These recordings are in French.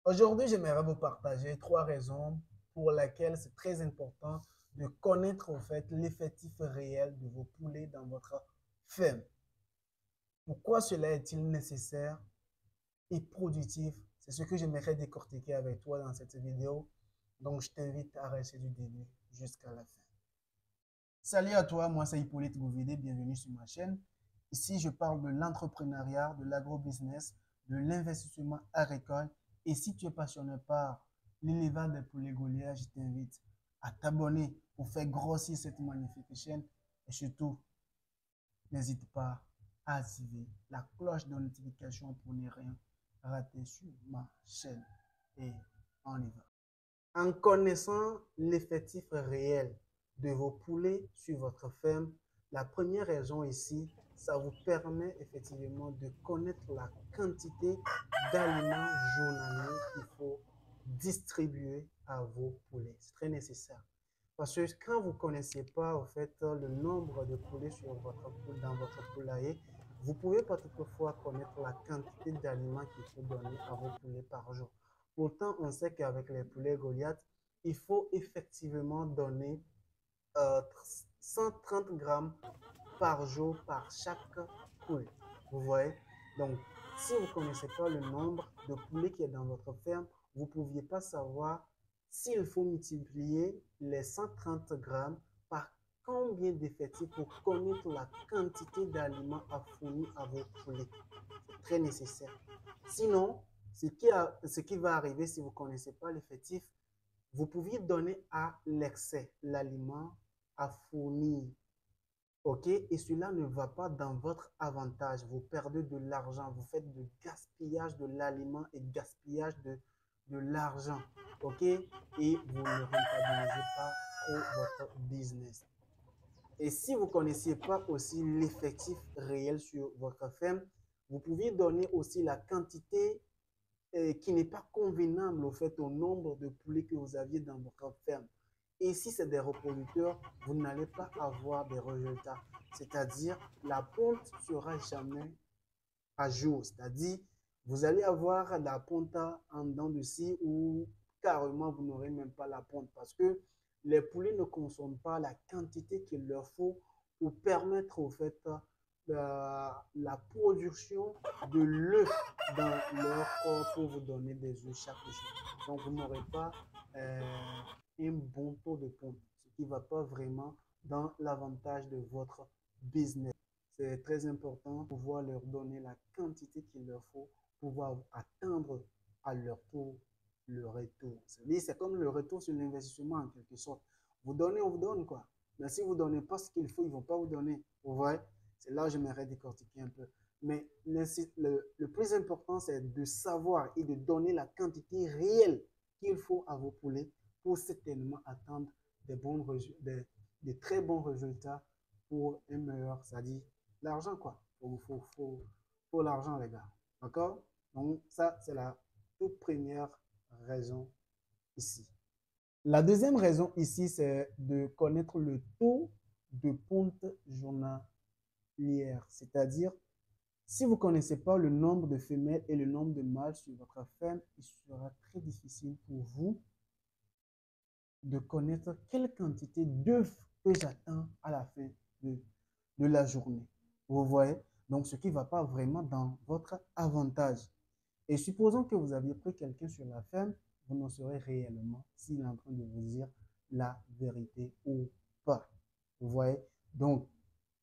Aujourd'hui, j'aimerais vous partager trois raisons pour lesquelles c'est très important de connaître en fait l'effectif réel de vos poulets dans votre ferme. Pourquoi cela est-il nécessaire et productif? C'est ce que j'aimerais décortiquer avec toi dans cette vidéo. Donc, je t'invite à rester du début jusqu'à la fin. Salut à toi, moi c'est Hippolyte Gouvidé, bienvenue sur ma chaîne. Ici, je parle de l'entrepreneuriat, de l'agrobusiness, de l'investissement agricole. Et si tu es passionné par l'élevage des poulets Goliath, je t'invite à t'abonner pour faire grossir cette magnifique chaîne. Et surtout, n'hésite pas à activer la cloche de notification pour ne rien rater sur ma chaîne. Et on y va. En connaissant l'effectif réel de vos poulets sur votre ferme, la première raison ici, ça vous permet effectivement de connaître la quantité d'aliments journaliers qu'il faut distribuer à vos poulets. C'est très nécessaire. Parce que quand vous ne connaissez pas en fait, le nombre de poulets dans votre poulailler, vous pouvez pas toutefois connaître la quantité d'aliments qu'il faut donner à vos poulets par jour. Pourtant, on sait qu'avec les poulets Goliath, il faut effectivement donner 130 grammes par jour par chaque poule. Vous voyez? Donc, si vous ne connaissez pas le nombre de poulets qui est dans votre ferme, vous ne pouviez pas savoir s'il faut multiplier les 130 grammes par combien d'effectifs pour connaître la quantité d'aliments à fournir à vos poulets. C'est très nécessaire. Sinon, ce qui va arriver si vous ne connaissez pas l'effectif, vous pouviez donner à l'excès l'aliment à fournir. OK? Et cela ne va pas dans votre avantage. Vous perdez de l'argent. Vous faites du gaspillage de l'aliment et gaspillage de l'argent. OK? Et vous ne rentabilisez pas trop votre business. Et si vous ne connaissiez pas aussi l'effectif réel sur votre ferme, vous pouvez donner aussi la quantité qui n'est pas convenable au fait au nombre de poulets que vous aviez dans votre ferme. Et si c'est des reproducteurs, vous n'allez pas avoir des résultats. C'est-à-dire, la ponte sera jamais à jour. C'est-à-dire, vous allez avoir la ponte en dents de scie ou carrément vous n'aurez même pas la ponte parce que les poulets ne consomment pas la quantité qu'il leur faut pour permettre au fait la production de l'œuf dans leur corps pour vous donner des œufs chaque jour. Donc, vous n'aurez pas un bon taux de ponte, ce qui ne va pas vraiment dans l'avantage de votre business. C'est très important de pouvoir leur donner la quantité qu'il leur faut pour pouvoir atteindre à leur tour le retour. C'est comme le retour sur l'investissement en quelque sorte. Vous donnez, on vous donne quoi. Mais si vous ne donnez pas ce qu'il faut, ils ne vont pas vous donner. Vous voyez? C'est là où j'aimerais décortiquer un peu. Mais le plus important, c'est de savoir et de donner la quantité réelle qu'il faut à vos poulets pour certainement atteindre des très bons résultats pour un meilleur, c'est-à-dire l'argent, quoi. Faut l'argent, les gars. D'accord? Donc, ça, c'est la toute première raison ici. La deuxième raison ici, c'est de connaître le taux de ponte journalière. C'est-à-dire, si vous ne connaissez pas le nombre de femelles et le nombre de mâles sur votre ferme, il sera très difficile pour vous de connaître quelle quantité d'œufs que j'attends à la fin de la journée. Vous voyez? Donc, ce qui ne va pas vraiment dans votre avantage. Et supposons que vous aviez pris quelqu'un sur la ferme, vous n'en saurez réellement s'il est en train de vous dire la vérité ou pas. Vous voyez? Donc,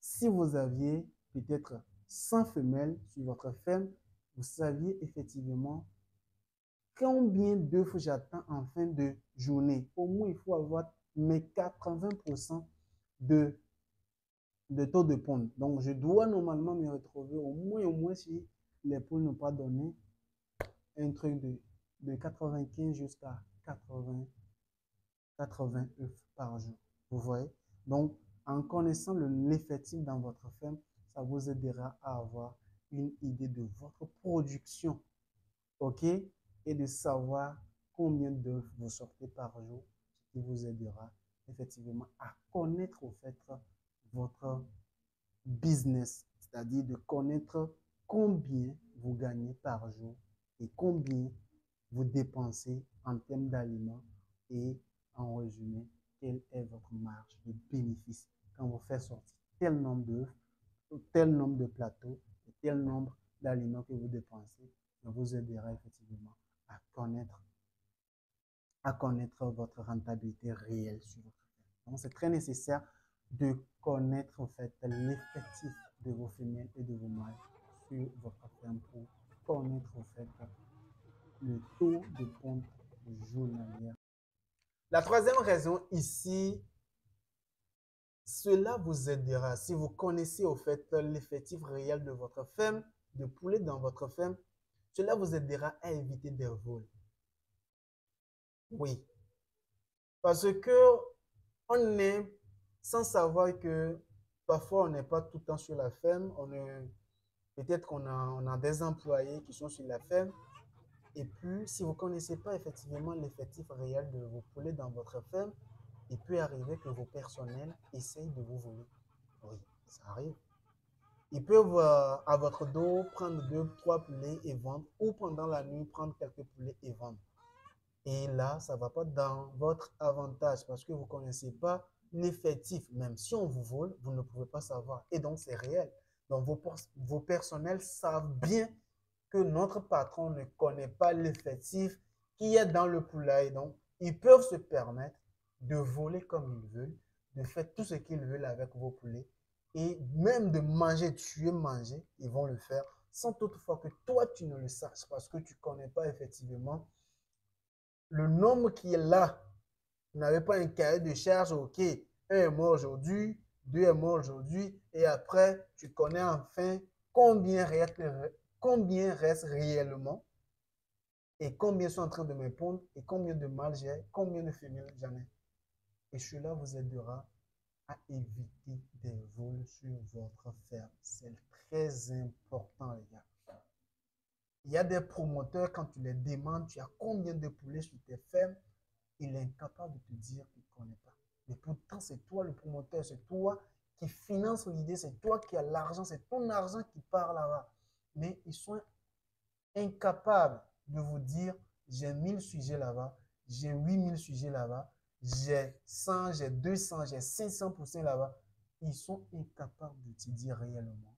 si vous aviez peut-être 100 femelles sur votre ferme, vous saviez effectivement combien d'œufs j'attends en fin de journée. Au moins, il faut avoir mes 80% de taux de ponte. Donc, je dois normalement me retrouver au moins si les poules n'ont pas donné un truc de 95 jusqu'à 80 œufs par jour. Vous voyez? Donc, en connaissant l'effectif dans votre ferme, ça vous aidera à avoir une idée de votre production. OK? Et de savoir combien d'œufs vous sortez par jour, ce qui vous aidera effectivement à connaître au fait votre business, c'est-à-dire de connaître combien vous gagnez par jour et combien vous dépensez en termes d'aliments et en résumé, quelle est votre marge de bénéfice quand vous faites sortir tel nombre d'œufs, tel nombre de plateaux, et tel nombre d'aliments que vous dépensez, ça vous aidera effectivement à connaître, votre rentabilité réelle sur votre ferme. Donc, c'est très nécessaire de connaître en fait l'effectif de vos femelles et de vos mâles sur votre ferme pour connaître en fait le taux de ponte journalière. La troisième raison ici, cela vous aidera si vous connaissez au fait l'effectif réel de votre ferme, de poulet dans votre ferme, cela vous aidera à éviter des vols. Oui, parce que on est sans savoir que parfois on n'est pas tout le temps sur la ferme, peut-être on a des employés qui sont sur la ferme. Et puis, si vous ne connaissez pas effectivement l'effectif réel de vos poulets dans votre ferme, il peut arriver que vos personnels essayent de vous voler. Oui, ça arrive. Ils peuvent, à votre dos, prendre 2, 3 poulets et vendre, ou pendant la nuit, prendre quelques poulets et vendre. Et là, ça ne va pas dans votre avantage parce que vous ne connaissez pas l'effectif. Même si on vous vole, vous ne pouvez pas savoir. Et donc, c'est réel. Donc, vos personnels savent bien que notre patron ne connaît pas l'effectif qui est dans le poulailler. Donc, ils peuvent se permettre de voler comme ils veulent, de faire tout ce qu'ils veulent avec vos poulets et même de manger, tuer, manger, ils vont le faire sans toutefois que toi, tu ne le saches parce que tu ne connais pas effectivement le nombre qui est là. Vous n'avez pas un cahier de charge, ok, un est mort aujourd'hui, deux est mort aujourd'hui, et après, tu connais enfin combien reste réellement et combien sont en train de me pondre et combien de mâles j'ai, combien de femelles j'en ai. Et cela vous aidera à éviter des vols sur votre ferme. C'est très important, les gars. Il y a des promoteurs, quand tu les demandes, tu as combien de poulets sur tes fermes, il est incapable de te dire qu'il ne connaît pas. Mais pourtant, c'est toi le promoteur, c'est toi qui finance l'idée, c'est toi qui as l'argent, c'est ton argent qui part là-bas. Mais ils sont incapables de vous dire, j'ai 1000 sujets là-bas, j'ai 8000 sujets là-bas, j'ai 100, j'ai 200, j'ai 500% là-bas. Ils sont incapables de te dire réellement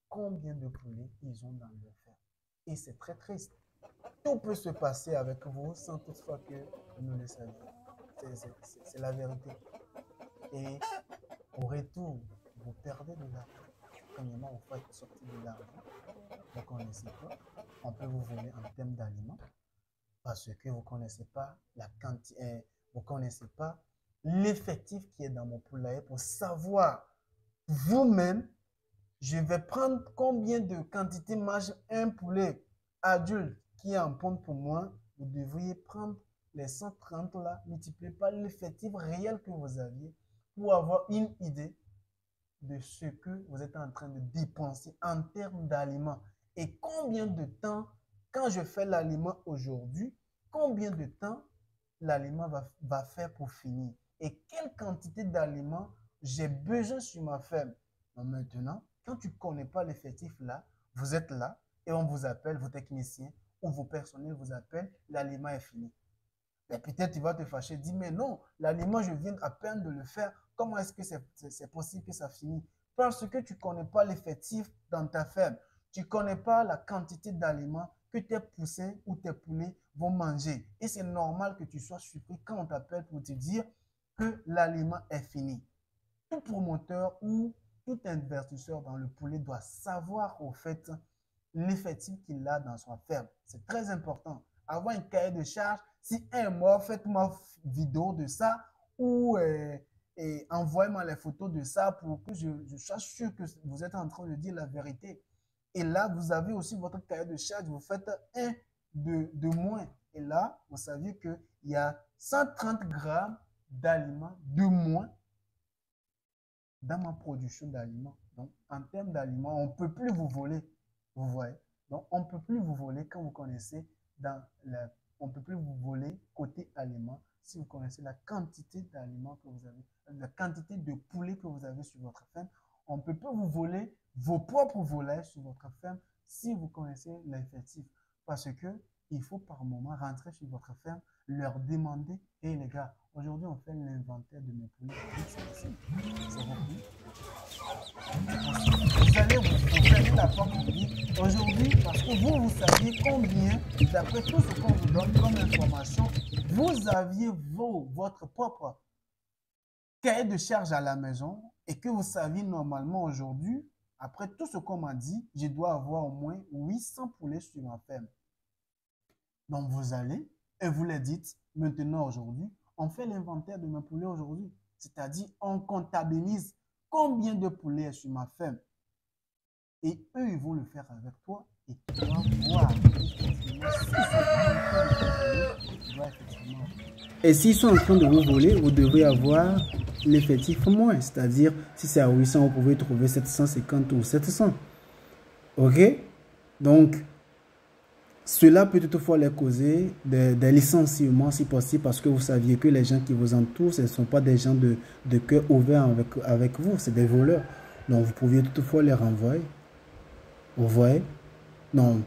combien de poulets ils ont dans leur ferme. Et c'est très triste. Tout peut se passer avec vous sans toutefois que vous ne le saviez. C'est la vérité. Et au retour, vous perdez de l'argent. Premièrement, vous faites sortir de l'argent. Vous ne connaissez pas. On peut vous voler en termes d'aliments parce que vous ne connaissez pas la quantité, vous ne connaissez pas l'effectif qui est dans mon poulailler pour savoir vous-même, je vais prendre combien de quantité mange un poulet adulte qui est en ponte pour moi. Vous devriez prendre les 130 là, multiplier par l'effectif réel que vous aviez pour avoir une idée de ce que vous êtes en train de dépenser en termes d'aliments. Et combien de temps, quand je fais l'aliment aujourd'hui, combien de temps l'aliment va faire pour finir? Et quelle quantité d'aliments j'ai besoin sur ma ferme? Donc maintenant, quand tu ne connais pas l'effectif là, vous êtes là et on vous appelle, vos techniciens ou vos personnels vous appellent, l'aliment est fini. Mais peut-être tu vas te fâcher, dire, mais non, l'aliment, je viens à peine de le faire. Comment est-ce que c'est possible que ça finisse? Parce que tu ne connais pas l'effectif dans ta ferme. Tu ne connais pas la quantité d'aliments que tes poussins ou tes poulets vont manger. Et c'est normal que tu sois surpris quand on t'appelle pour te dire que l'aliment est fini. Tout promoteur ou tout investisseur dans le poulet doit savoir au fait l'effectif qu'il a dans sa ferme. C'est très important. Avoir un cahier de charge, si un est mort, faites-moi vidéo de ça ou envoyez-moi les photos de ça pour que je sois sûr que vous êtes en train de dire la vérité. Et là, vous avez aussi votre cahier de charge, vous faites un de moins. Et là, vous savez qu'il y a 130 grammes d'aliments de moins dans ma production d'aliments. Donc, en termes d'aliments, on ne peut plus vous voler. Vous voyez? Donc, on ne peut plus vous voler quand vous connaissez on ne peut plus vous voler côté aliments si vous connaissez la quantité d'aliments que vous avez, la quantité de poulets que vous avez sur votre ferme. On ne peut pas vous voler vos propres volailles sur votre ferme si vous connaissez l'effectif. Parce que il faut par moment rentrer sur votre ferme, leur demander, hé les gars, aujourd'hui on fait l'inventaire de mes poulets. C'est repris. Vous allez vous fermer la porte, vous dites, aujourd'hui, parce que vous saviez combien, d'après tout ce qu'on vous donne comme information, vous aviez votre propre cahier de charge à la maison et que vous saviez normalement aujourd'hui, après tout ce qu'on m'a dit, je dois avoir au moins 800 poulets sur ma ferme. Donc vous allez et vous les dites, maintenant aujourd'hui, on fait l'inventaire de mes poulets aujourd'hui. C'est-à-dire, on comptabilise combien de poulets est sur ma ferme. Et eux, ils vont le faire avec toi et tu vas voir et s'ils sont en train de vous voler, vous devez avoir l'effectif moins. C'est-à-dire, si c'est à 800, vous pouvez trouver 750 ou 700. OK? Donc, cela peut toutefois les causer des licenciements si possible parce que vous saviez que les gens qui vous entourent, ce ne sont pas des gens de cœur ouvert avec vous, c'est des voleurs. Donc, vous pouviez toutefois les renvoyer. Vous voyez? Non.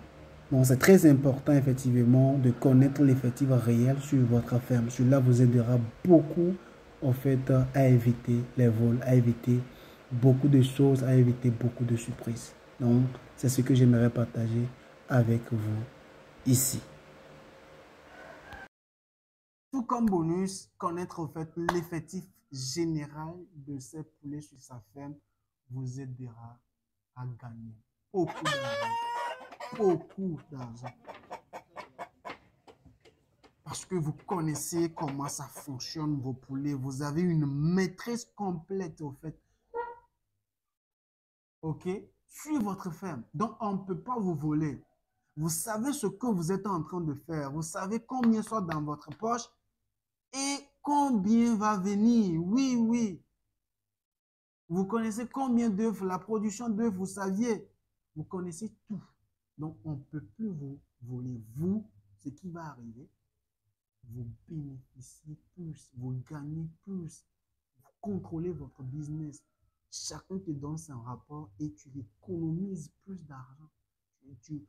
Donc, c'est très important, effectivement, de connaître l'effectif réel sur votre ferme. Cela vous aidera beaucoup, en fait, à éviter les vols, à éviter beaucoup de choses, à éviter beaucoup de surprises. Donc, c'est ce que j'aimerais partager avec vous ici. Tout comme bonus, connaître, en fait, l'effectif général de ces poulets sur sa ferme vous aidera à gagner beaucoup d'argent. Beaucoup d'argent. Parce que vous connaissez comment ça fonctionne vos poulets. Vous avez une maîtrise complète au fait. OK? Sur votre ferme. Donc, on ne peut pas vous voler. Vous savez ce que vous êtes en train de faire. Vous savez combien sort dans votre poche et combien va venir. Oui, oui. Vous connaissez combien d'œufs, la production d'œufs, vous saviez. Vous connaissez tout. Donc, on ne peut plus vous voler. Vous, ce qui va arriver, vous bénéficiez plus, vous gagnez plus, vous contrôlez votre business. Chacun te donne son rapport et tu économises plus d'argent. Tu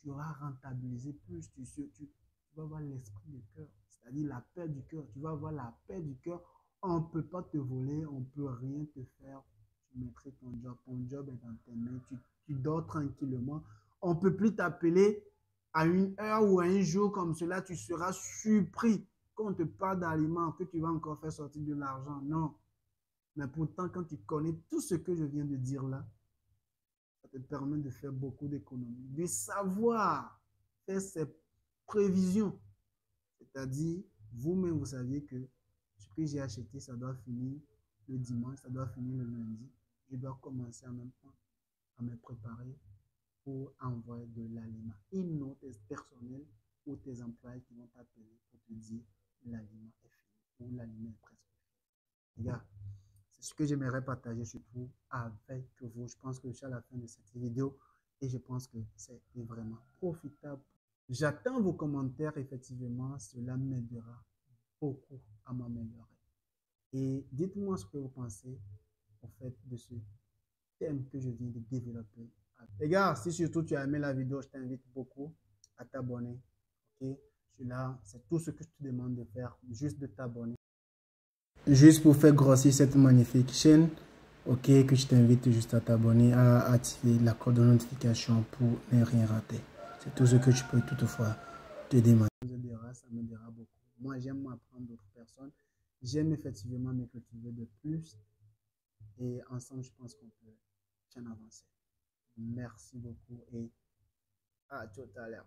vas rentabiliser plus, tu vas avoir l'esprit du cœur, c'est-à-dire la paix du cœur. Tu vas avoir la paix du cœur. On ne peut pas te voler, on ne peut rien te faire. Tu mettrais ton job est dans tes mains, tu dors tranquillement. On ne peut plus t'appeler à une heure ou à un jour comme cela, tu seras surpris qu'on te parle d'aliments, que tu vas encore faire sortir de l'argent. Non. Mais pourtant, quand tu connais tout ce que je viens de dire là, ça te permet de faire beaucoup d'économies, de savoir faire ses prévisions. C'est-à-dire, vous-même, vous saviez que ce que j'ai acheté, ça doit finir le dimanche, ça doit finir le lundi. Je dois commencer en même temps à me préparer pour envoyer de l'aliment. Une note personnelle ou tes employés qui vont t'appeler pour te dire l'aliment est fini ou l'aliment est presque fini. Regarde, c'est ce que j'aimerais partager surtout avec vous. Je pense que je suis à la fin de cette vidéo et je pense que c'est vraiment profitable. J'attends vos commentaires, effectivement, cela m'aidera beaucoup à m'améliorer. Et dites-moi ce que vous pensez en fait de ce thème que je viens de développer. Les gars, si surtout tu as aimé la vidéo, je t'invite beaucoup à t'abonner. Ok, celui-là, c'est tout ce que je te demande de faire, juste de t'abonner. Juste pour faire grossir cette magnifique chaîne, ok, que je t'invite juste à t'abonner, à activer la cloche de notification pour ne rien rater. C'est tout ce que je peux toutefois te demander. Ça m'aidera beaucoup. Moi, j'aime apprendre d'autres personnes. J'aime effectivement me cultiver de plus. Et ensemble, je pense qu'on peut bien avancer. Merci beaucoup et à tout à l'heure.